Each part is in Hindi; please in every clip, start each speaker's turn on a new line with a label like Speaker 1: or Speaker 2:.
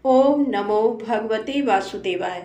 Speaker 1: ओम नमो भगवते वासुदेवाय।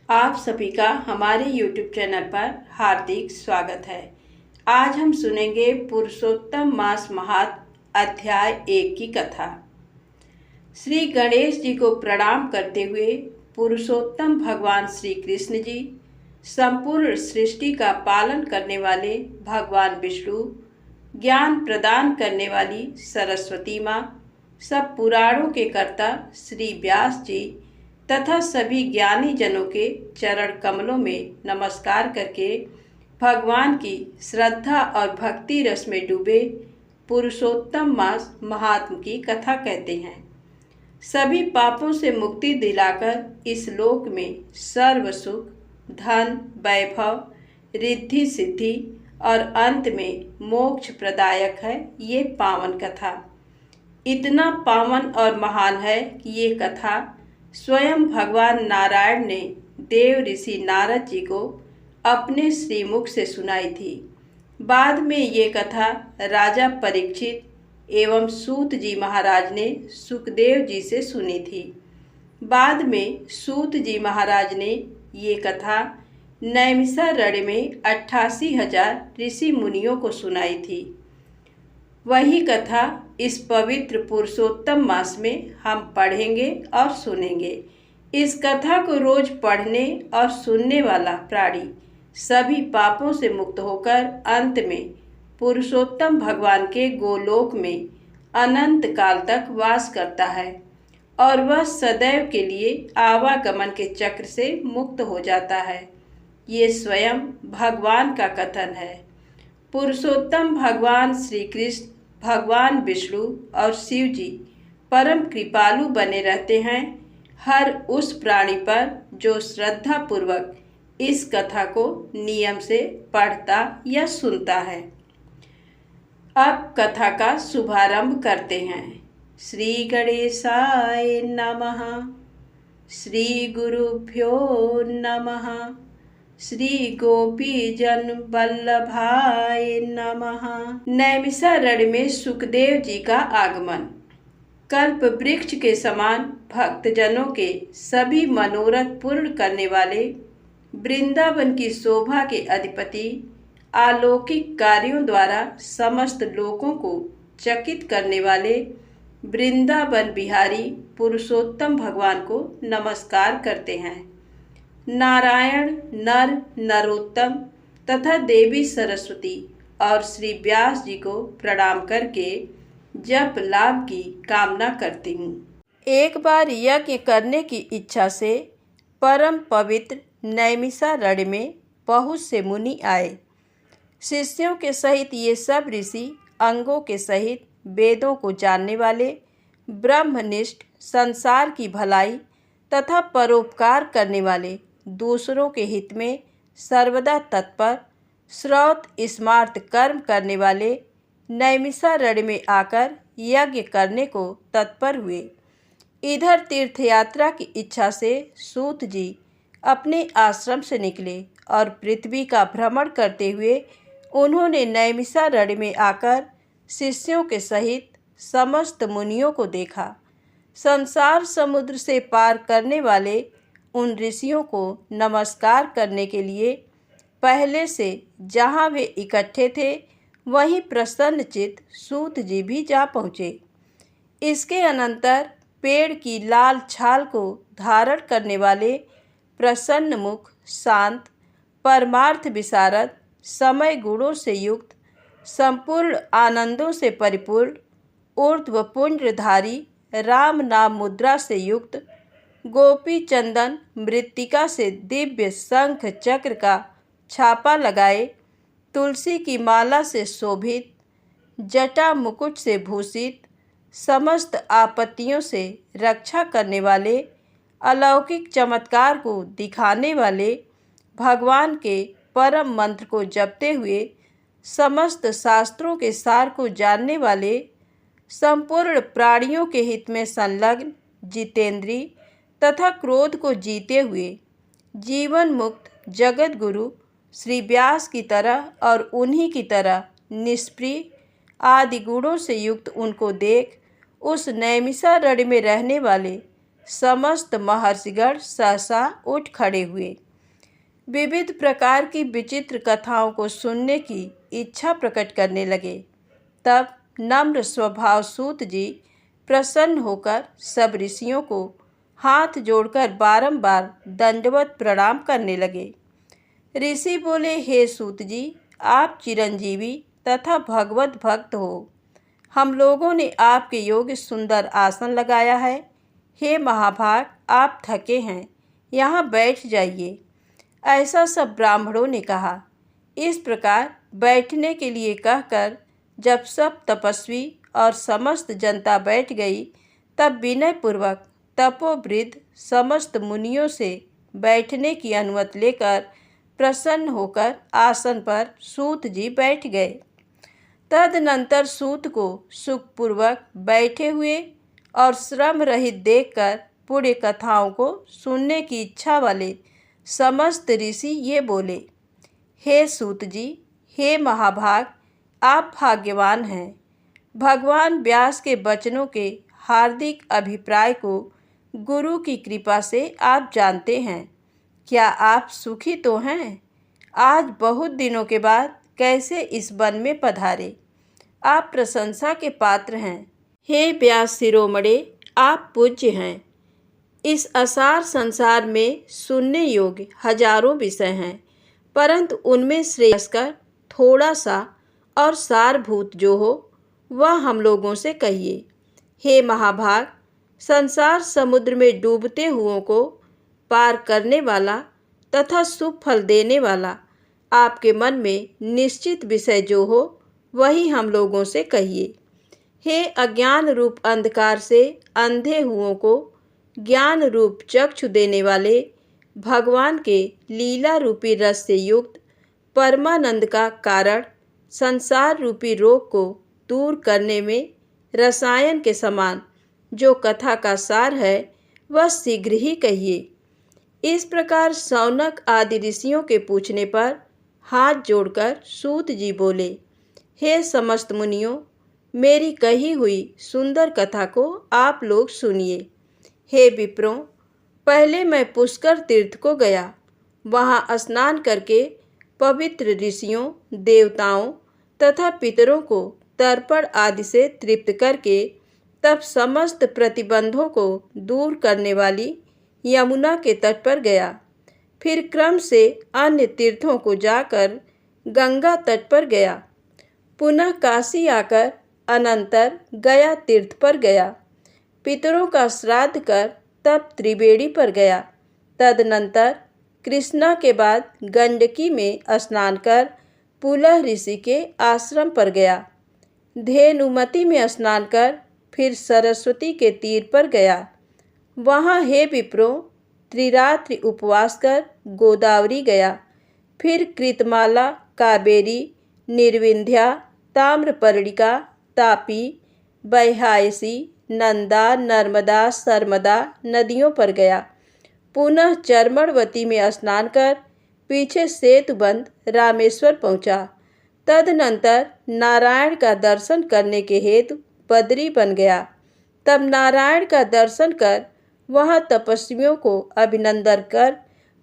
Speaker 1: आप सभी का हमारे YouTube चैनल पर हार्दिक स्वागत है। आज हम सुनेंगे पुरुषोत्तम मास महात्म अध्याय 1 की कथा। श्री गणेश जी को प्रणाम करते हुए पुरुषोत्तम भगवान श्री कृष्ण जी, संपूर्ण सृष्टि का पालन करने वाले भगवान विष्णु, ज्ञान प्रदान करने वाली सरस्वती माँ, सब पुराणों के कर्ता श्री व्यास जी तथा सभी ज्ञानी जनों के चरण कमलों में नमस्कार करके भगवान की श्रद्धा और भक्ति रस में डूबे पुरुषोत्तम मास महात्म की कथा कहते हैं। सभी पापों से मुक्ति दिलाकर इस लोक में सर्व सुख, धन, वैभव, रिद्धि सिद्धि और अंत में मोक्ष प्रदायक है ये पावन कथा। इतना पावन और महान है कि ये कथा स्वयं भगवान नारायण ने देव ऋषि नारद जी को अपने श्रीमुख से सुनाई थी। बाद में ये कथा राजा परीक्षित एवं सूत जी महाराज ने सुखदेव जी से सुनी थी। बाद में सूत जी महाराज ने ये कथा नैमिषारण्य में 88,000 ऋषि मुनियों को सुनाई थी। वही कथा इस पवित्र पुरुषोत्तम मास में हम पढ़ेंगे और सुनेंगे। इस कथा को रोज पढ़ने और सुनने वाला प्राणी सभी पापों से मुक्त होकर अंत में पुरुषोत्तम भगवान के गोलोक में अनंत काल तक वास करता है और वह सदैव के लिए आवागमन के चक्र से मुक्त हो जाता है। ये स्वयं भगवान का कथन है। पुरुषोत्तम भगवान श्री कृष्ण, भगवान विष्णु और शिव जी परम कृपालु बने रहते हैं हर उस प्राणी पर जो श्रद्धा पूर्वक इस कथा को नियम से पढ़ता या सुनता है। अब कथा का शुभारंभ करते हैं। श्री गणेशाय नमः। श्री गुरुभ्यो नमः। श्री गोपी जन वल्लभाय नमः। नैमिषारण्य में सुखदेव जी का आगमन। कल्प वृक्ष के समान भक्तजनों के सभी मनोरथ पूर्ण करने वाले, वृंदावन की शोभा के अधिपति, अलौकिक कार्यों द्वारा समस्त लोगों को चकित करने वाले वृंदावन बिहारी पुरुषोत्तम भगवान को नमस्कार करते हैं। नारायण, नर नरोत्तम तथा देवी सरस्वती और श्री व्यास जी को प्रणाम करके जप लाभ की कामना करती हूँ। एक बार यज्ञ करने की इच्छा से परम पवित्र नैमिषारण्य में बहुत से मुनि आए। शिष्यों के सहित ये सब ऋषि अंगों के सहित वेदों को जानने वाले, ब्रह्मनिष्ठ, संसार की भलाई तथा परोपकार करने वाले, दूसरों के हित में सर्वदा तत्पर, श्रौत स्मार्त कर्म करने वाले नैमिषारण्य में आकर यज्ञ करने को तत्पर हुए। इधर तीर्थयात्रा की इच्छा से सूत जी अपने आश्रम से निकले और पृथ्वी का भ्रमण करते हुए उन्होंने नैमिषारण्य में आकर शिष्यों के सहित समस्त मुनियों को देखा। संसार समुद्र से पार करने वाले उन ऋषियों को नमस्कार करने के लिए पहले से जहाँ वे इकट्ठे थे वहीं प्रसन्नचित्त सूत जी भी जा पहुँचे। इसके अनंतर पेड़ की लाल छाल को धारण करने वाले प्रसन्न मुख, शांत, परमार्थ विशारद, समय गुणों से युक्त, संपूर्ण आनंदों से परिपूर्ण, ऊर्ध्वपुंड्रधारी, राम नाम मुद्रा से युक्त, गोपी चंदन मृत्तिका से दिव्य शंख चक्र का छापा लगाए, तुलसी की माला से शोभित, जटा मुकुट से भूषित, समस्त आपत्तियों से रक्षा करने वाले, अलौकिक चमत्कार को दिखाने वाले, भगवान के परम मंत्र को जपते हुए समस्त शास्त्रों के सार को जानने वाले, संपूर्ण प्राणियों के हित में संलग्न, जितेंद्री तथा क्रोध को जीते हुए जीवन मुक्त जगत गुरु श्री व्यास की तरह और उन्हीं की तरह निष्प्रिय आदि गुणों से युक्त उनको देख उस नैमिषारण्य में रहने वाले समस्त महर्षिगण सहसा उठ खड़े हुए। विविध प्रकार की विचित्र कथाओं को सुनने की इच्छा प्रकट करने लगे। तब नम्र स्वभाव सूत जी प्रसन्न होकर सब ऋषियों को हाथ जोड़कर बारंबार दंडवत प्रणाम करने लगे। ऋषि बोले, हे सूत जी, आप चिरंजीवी तथा भगवत भक्त हो। हम लोगों ने आपके योग्य सुंदर आसन लगाया है। हे महाभाग, आप थके हैं, यहाँ बैठ जाइए। ऐसा सब ब्राह्मणों ने कहा। इस प्रकार बैठने के लिए कहकर जब सब तपस्वी और समस्त जनता बैठ गई, तब विनयपूर्वक तपोवृद्ध समस्त मुनियों से बैठने की अनुमति लेकर प्रसन्न होकर आसन पर सूत जी बैठ गए। तदनंतर सूत को सुखपूर्वक बैठे हुए और श्रम रहित देखकर पुण्य कथाओं को सुनने की इच्छा वाले समस्त ऋषि ये बोले, हे सूत जी, हे महाभाग, आप भाग्यवान हैं। भगवान व्यास के वचनों के हार्दिक अभिप्राय को गुरु की कृपा से आप जानते हैं। क्या आप सुखी तो हैं? आज बहुत दिनों के बाद कैसे इस वन में पधारे? आप प्रशंसा के पात्र हैं। हे व्यास शिरोमणे, आप पूज्य हैं। इस असार संसार में सुनने योग्य हजारों विषय हैं, परंतु उनमें श्रेयस्कर थोड़ा सा और सारभूत जो हो वह हम लोगों से कहिए। हे महाभाग, संसार समुद्र में डूबते हुओं को पार करने वाला तथा शुभ फल देने वाला आपके मन में निश्चित विषय जो हो वही हम लोगों से कहिए। हे अज्ञान रूप अंधकार से अंधे हुओं को ज्ञान रूप चक्षु देने वाले भगवान के लीला रूपी रस से युक्त परमानंद का कारण संसार रूपी रोग को दूर करने में रसायन के समान जो कथा का सार है वह शीघ्र ही कहिए। इस प्रकार शौनक आदि ऋषियों के पूछने पर हाथ जोड़कर सूत जी बोले, हे समस्त मुनियों, मेरी कही हुई सुंदर कथा को आप लोग सुनिए। हे विप्रों, पहले मैं पुष्कर तीर्थ को गया। वहाँ स्नान करके पवित्र ऋषियों, देवताओं तथा पितरों को तर्पण आदि से तृप्त करके तब समस्त प्रतिबंधों को दूर करने वाली यमुना के तट पर गया। फिर क्रम से अन्य तीर्थों को जाकर गंगा तट पर गया। पुनः काशी आकर अनंतर गया तीर्थ पर गया। पितरों का श्राद्ध कर तब त्रिवेणी पर गया। तदनंतर कृष्णा के बाद गंडकी में स्नान कर पुलह ऋषि के आश्रम पर गया। धेनुमती में स्नान कर फिर सरस्वती के तीर पर गया। वहाँ हे विप्रों, त्रिरात्रि उपवास कर गोदावरी गया। फिर कृतमाला, कावेरी, निर्विंध्या, ताम्रपर्णिका, तापी, बैहायसी, नंदा, नर्मदा, सरमदा नदियों पर गया। पुनः चर्मणवती में स्नान कर पीछे सेतुबंद रामेश्वर पहुँचा। तदनंतर नारायण का दर्शन करने के हेतु बद्री बन गया। तब नारायण का दर्शन कर वह तपस्वियों को अभिनंदन कर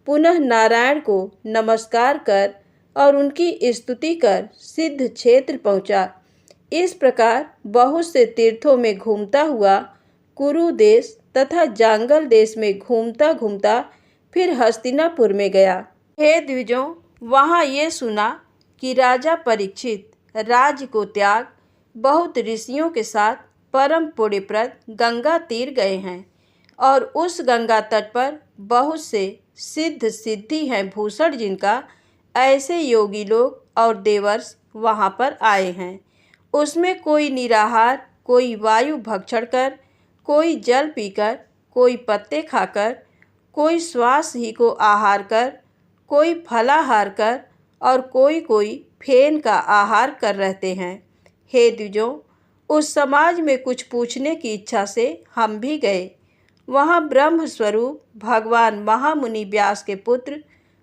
Speaker 1: पुनः नारायण को नमस्कार कर और उनकी स्तुति कर सिद्ध क्षेत्र पहुँचा। इस प्रकार बहुत से तीर्थों में घूमता हुआ कुरु देश तथा जांगल देश में घूमता घूमता फिर हस्तिनापुर में गया। हे द्विजों, वहाँ ये सुना कि राजा परीक्षित राज्य को त्याग बहुत ऋषियों के साथ परम पुण्यप्रद गंगा तीर गए हैं और उस गंगा तट पर बहुत से सिद्ध सिद्धि हैं भूषण जिनका ऐसे योगी लोग और देवर्ष वहाँ पर आए हैं। उसमें कोई निराहार, कोई वायु भक्षण कर, कोई जल पीकर, कोई पत्ते खाकर, कोई श्वास ही को आहार कर, कोई फलाहार कर और कोई फेन का आहार कर रहते हैं। हे द्विजों, उस समाज में कुछ पूछने की इच्छा से हम भी गए। वहाँ ब्रह्म स्वरूप भगवान महामुनि व्यास के पुत्र,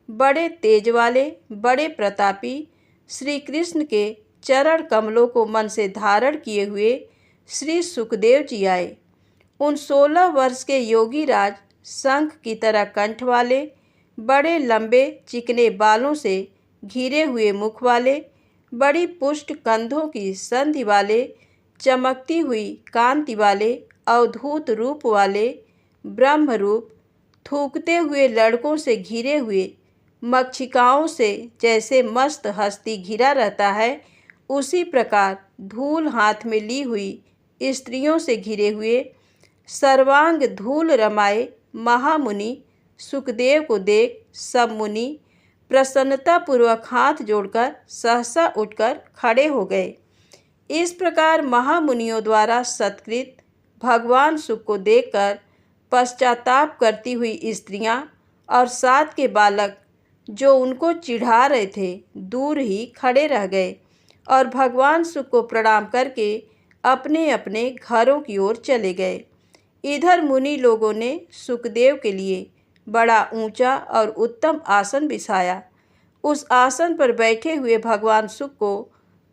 Speaker 1: बड़े तेज वाले, बड़े प्रतापी श्री कृष्ण के चरण कमलों को मन से धारण किए हुए श्री सुखदेव जी आए। उन 16 वर्ष के योगी राज शंख की तरह कंठ वाले, बड़े लंबे चिकने बालों से घिरे हुए मुख वाले, बड़ी पुष्ट कंधों की संधि वाले, चमकती हुई कांति वाले, अवधूत रूप वाले, ब्रह्म रूप, थूकते हुए लड़कों से घिरे हुए, मक्षिकाओं से जैसे मस्त हस्ती घिरा रहता है, उसी प्रकार धूल हाथ में ली हुई स्त्रियों से घिरे हुए, सर्वांग धूल रमाए महामुनि सुखदेव को देख सब मुनि प्रसन्नतापूर्वक हाथ जोड़कर सहसा उठकर खड़े हो गए। इस प्रकार महामुनियों द्वारा सत्कृत भगवान सुख को देखकर पश्चाताप करती हुई स्त्रियां और साथ के बालक जो उनको चिढ़ा रहे थे दूर ही खड़े रह गए और भगवान सुख को प्रणाम करके अपने अपने घरों की ओर चले गए। इधर मुनि लोगों ने सुखदेव के लिए बड़ा ऊंचा और उत्तम आसन बिछाया। उस आसन पर बैठे हुए भगवान सुख को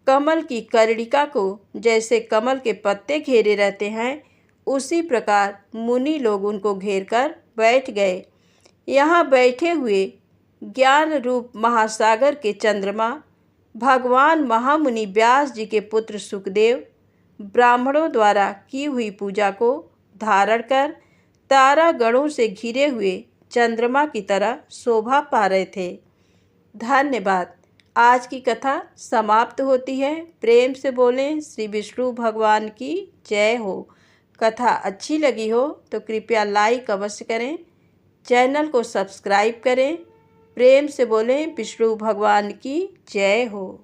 Speaker 1: कमल की कर्णिका को जैसे कमल के पत्ते घेरे रहते हैं, उसी प्रकार मुनि लोग उनको घेर कर बैठ गए। यहाँ बैठे हुए ज्ञान रूप महासागर के चंद्रमा भगवान महामुनि व्यास जी के पुत्र सुखदेव ब्राह्मणों द्वारा की हुई पूजा को धारण कर तारा गणों से घिरे हुए चंद्रमा की तरह शोभा पा रहे थे। धन्यवाद। आज की कथा समाप्त होती है। प्रेम से बोलें श्री विष्णु भगवान की जय हो। कथा अच्छी लगी हो तो कृपया लाइक अवश्य करें, चैनल को सब्सक्राइब करें। प्रेम से बोलें विष्णु भगवान की जय हो।